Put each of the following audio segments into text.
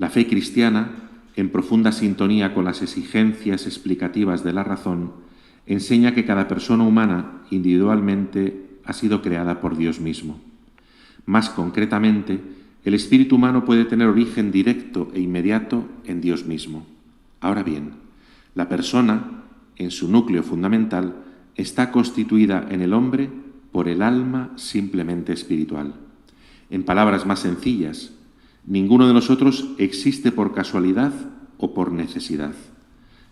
La fe cristiana, en profunda sintonía con las exigencias explicativas de la razón, enseña que cada persona humana, individualmente, ha sido creada por Dios mismo. Más concretamente, el espíritu humano puede tener origen directo e inmediato en Dios mismo. Ahora bien, la persona, en su núcleo fundamental, está constituida en el hombre por el alma simplemente espiritual. En palabras más sencillas, ninguno de nosotros existe por casualidad o por necesidad.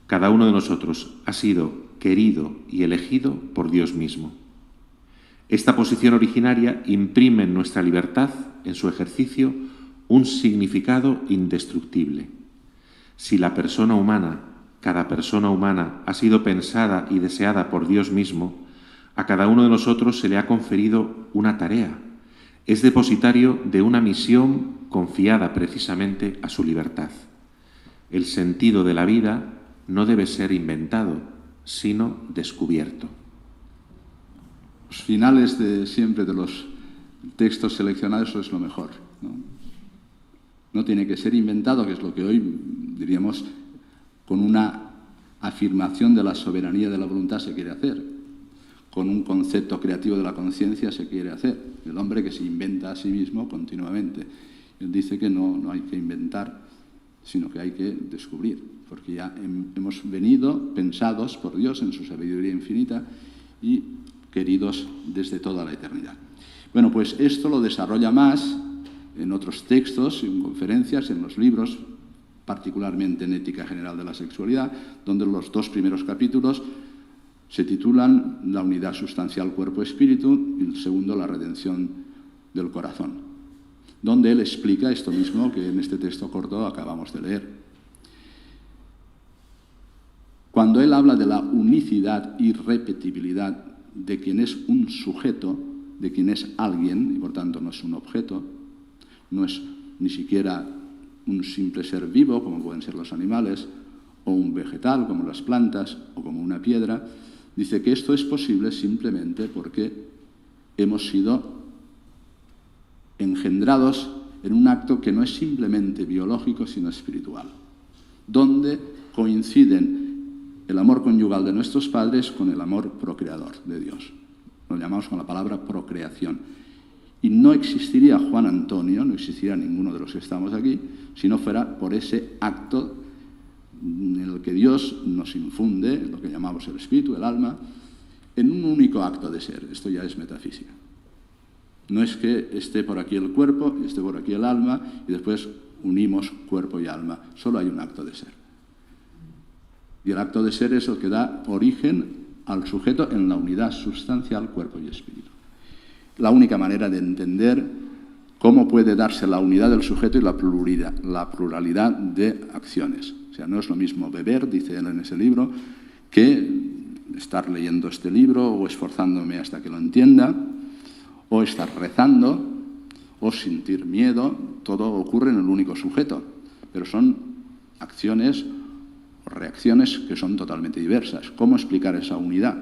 Cada uno de nosotros ha sido querido y elegido por Dios mismo. Esta posición originaria imprime en nuestra libertad, en su ejercicio, un significado indestructible. Si la persona humana, cada persona humana, ha sido pensada y deseada por Dios mismo, a cada uno de nosotros se le ha conferido una tarea. Es depositario de una misión confiada precisamente a su libertad. El sentido de la vida no debe ser inventado, sino descubierto. Los finales de siempre de los textos seleccionados es lo mejor, ¿no? No tiene que ser inventado, que es lo que hoy diríamos con una afirmación de la soberanía de la voluntad se quiere hacer, con un concepto creativo de la conciencia se quiere hacer. El hombre que se inventa a sí mismo continuamente. Él dice que no hay que inventar, sino que hay que descubrir, porque ya hemos venido pensados por Dios en su sabiduría infinita y queridos desde toda la eternidad. Bueno, pues esto lo desarrolla más en otros textos, en conferencias, en los libros, particularmente en Ética General de la Sexualidad, donde los 2 primeros capítulos se titulan La unidad sustancial cuerpo-espíritu y el segundo La redención del corazón, donde él explica esto mismo que en este texto corto acabamos de leer. Cuando él habla de la unicidad y repetibilidad de quien es un sujeto, de quien es alguien, y por tanto no es un objeto, no es ni siquiera un simple ser vivo, como pueden ser los animales, o un vegetal, como las plantas, o como una piedra, dice que esto es posible simplemente porque hemos sido engendrados en un acto que no es simplemente biológico, sino espiritual, donde coinciden el amor conyugal de nuestros padres con el amor procreador de Dios. Lo llamamos con la palabra procreación. Y no existiría Juan Antonio, no existiría ninguno de los que estamos aquí, si no fuera por ese acto en el que Dios nos infunde, lo que llamamos el espíritu, el alma, en un único acto de ser. Esto ya es metafísica. No es que esté por aquí el cuerpo, esté por aquí el alma, y después unimos cuerpo y alma. Solo hay un acto de ser. Y el acto de ser es el que da origen al sujeto en la unidad sustancial cuerpo y espíritu. La única manera de entender cómo puede darse la unidad del sujeto y la pluralidad de acciones. O sea, no es lo mismo beber, dice él en ese libro, que estar leyendo este libro o esforzándome hasta que lo entienda, o estar rezando, o sentir miedo. Todo ocurre en el único sujeto, pero son acciones o reacciones que son totalmente diversas. ¿Cómo explicar esa unidad?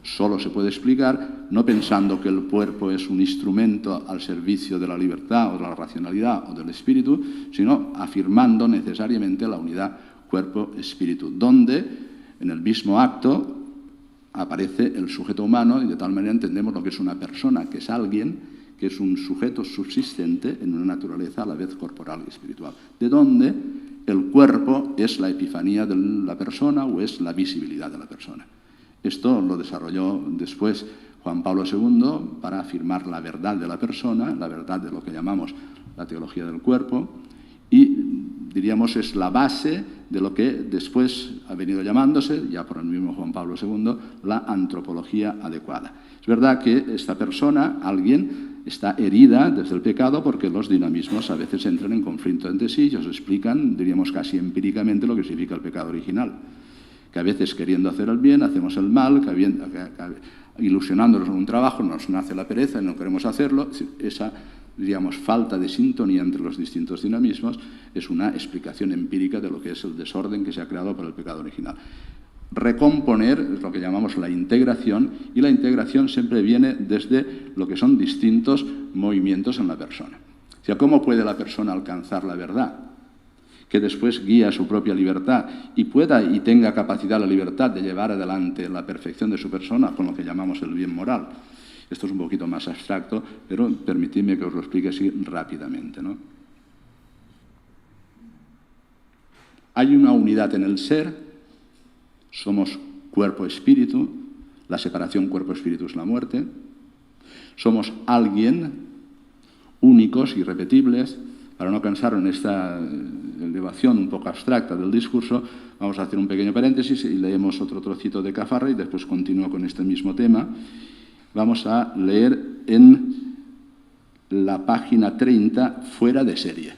Solo se puede explicar no pensando que el cuerpo es un instrumento al servicio de la libertad o de la racionalidad o del espíritu, sino afirmando necesariamente la unidad cuerpo-espíritu, donde en el mismo acto aparece el sujeto humano y de tal manera entendemos lo que es una persona, que es alguien, que es un sujeto subsistente en una naturaleza a la vez corporal y espiritual, de donde el cuerpo es la epifanía de la persona o es la visibilidad de la persona. Esto lo desarrolló después Juan Pablo II para afirmar la verdad de la persona, la verdad de lo que llamamos la teología del cuerpo, y diríamos es la base de lo que después ha venido llamándose, ya por el mismo Juan Pablo II, la antropología adecuada. Es verdad que esta persona, alguien, está herida desde el pecado porque los dinamismos a veces entran en conflicto entre sí y os explican, diríamos casi empíricamente, lo que significa el pecado original. Que a veces queriendo hacer el bien hacemos el mal, que ilusionándonos en un trabajo nos nace la pereza y no queremos hacerlo. Esa, diríamos, falta de sintonía entre los distintos dinamismos es una explicación empírica de lo que es el desorden que se ha creado por el pecado original. Recomponer es lo que llamamos la integración, y la integración siempre viene desde lo que son distintos movimientos en la persona. O sea, ¿cómo puede la persona alcanzar la verdad? que después guía su propia libertad y pueda y tenga capacidad, la libertad de llevar adelante la perfección de su persona con lo que llamamos el bien moral. Esto es un poquito más abstracto, pero permitidme que os lo explique así rápidamente, ¿no? Hay una unidad en el ser, somos cuerpo-espíritu, la separación cuerpo-espíritu es la muerte, somos alguien, únicos, irrepetibles. Para no cansar en esta elevación un poco abstracta del discurso, vamos a hacer un pequeño paréntesis y leemos otro trocito de Caffarra y después continúo con este mismo tema. Vamos a leer en la página 30, fuera de serie.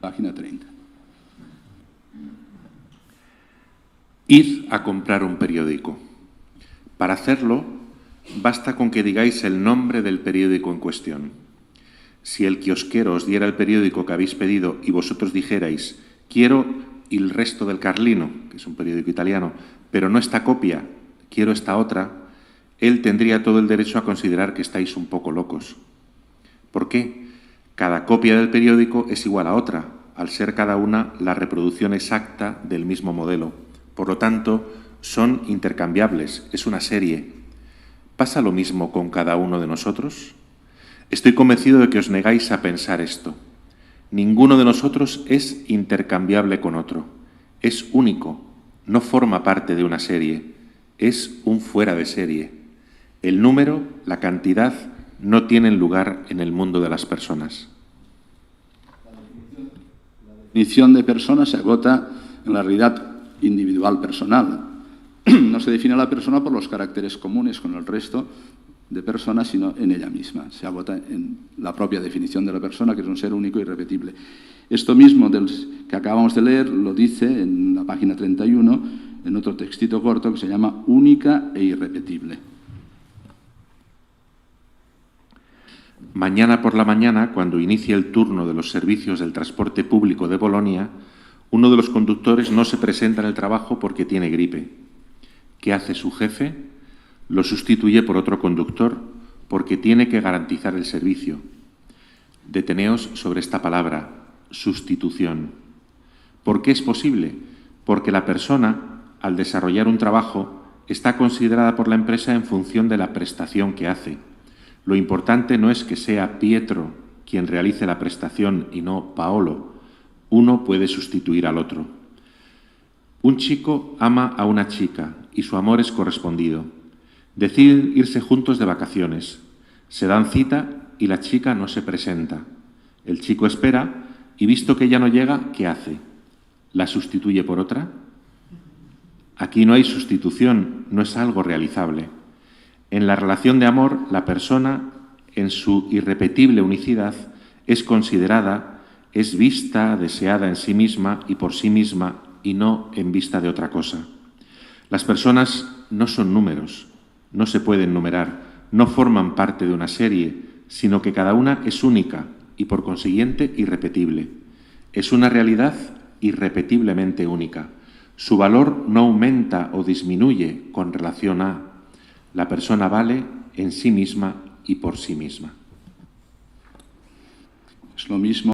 Página 30. Id a comprar un periódico. Para hacerlo, basta con que digáis el nombre del periódico en cuestión. Si el kiosquero os diera el periódico que habéis pedido y vosotros dijerais, quiero Il Resto del Carlino, que es un periódico italiano, pero no esta copia, quiero esta otra, él tendría todo el derecho a considerar que estáis un poco locos. ¿Por qué? Cada copia del periódico es igual a otra, al ser cada una la reproducción exacta del mismo modelo. Por lo tanto, son intercambiables, es una serie. ¿Pasa lo mismo con cada uno de nosotros? Estoy convencido de que os negáis a pensar esto. Ninguno de nosotros es intercambiable con otro. Es único, no forma parte de una serie, es un fuera de serie. El número, la cantidad, no tienen lugar en el mundo de las personas. La definición de persona se agota en la realidad individual personal. No se define a la persona por los caracteres comunes con el resto de personas, sino en ella misma. Se agota en la propia definición de la persona, que es un ser único e irrepetible. Esto mismo que acabamos de leer lo dice en la página 31, en otro textito corto que se llama Única e irrepetible. Mañana por la mañana, cuando inicie el turno de los servicios del transporte público de Bolonia, uno de los conductores no se presenta en el trabajo porque tiene gripe. ¿Qué hace su jefe? Lo sustituye por otro conductor porque tiene que garantizar el servicio. Deteneos sobre esta palabra, sustitución. ¿Por qué es posible? Porque la persona, al desarrollar un trabajo, está considerada por la empresa en función de la prestación que hace. Lo importante no es que sea Pietro quien realice la prestación y no Paolo. Uno puede sustituir al otro. Un chico ama a una chica y su amor es correspondido. Deciden irse juntos de vacaciones. Se dan cita y la chica no se presenta. El chico espera y, visto que ella no llega, ¿qué hace? ¿La sustituye por otra? Aquí no hay sustitución, no es algo realizable. En la relación de amor, la persona, en su irrepetible unicidad, es considerada, es vista, deseada en sí misma y por sí misma y no en vista de otra cosa. Las personas no son números. No se pueden numerar, no forman parte de una serie, sino que cada una es única y, por consiguiente, irrepetible. Es una realidad irrepetiblemente única. Su valor no aumenta o disminuye con relación a. La persona vale en sí misma y por sí misma. Es lo mismo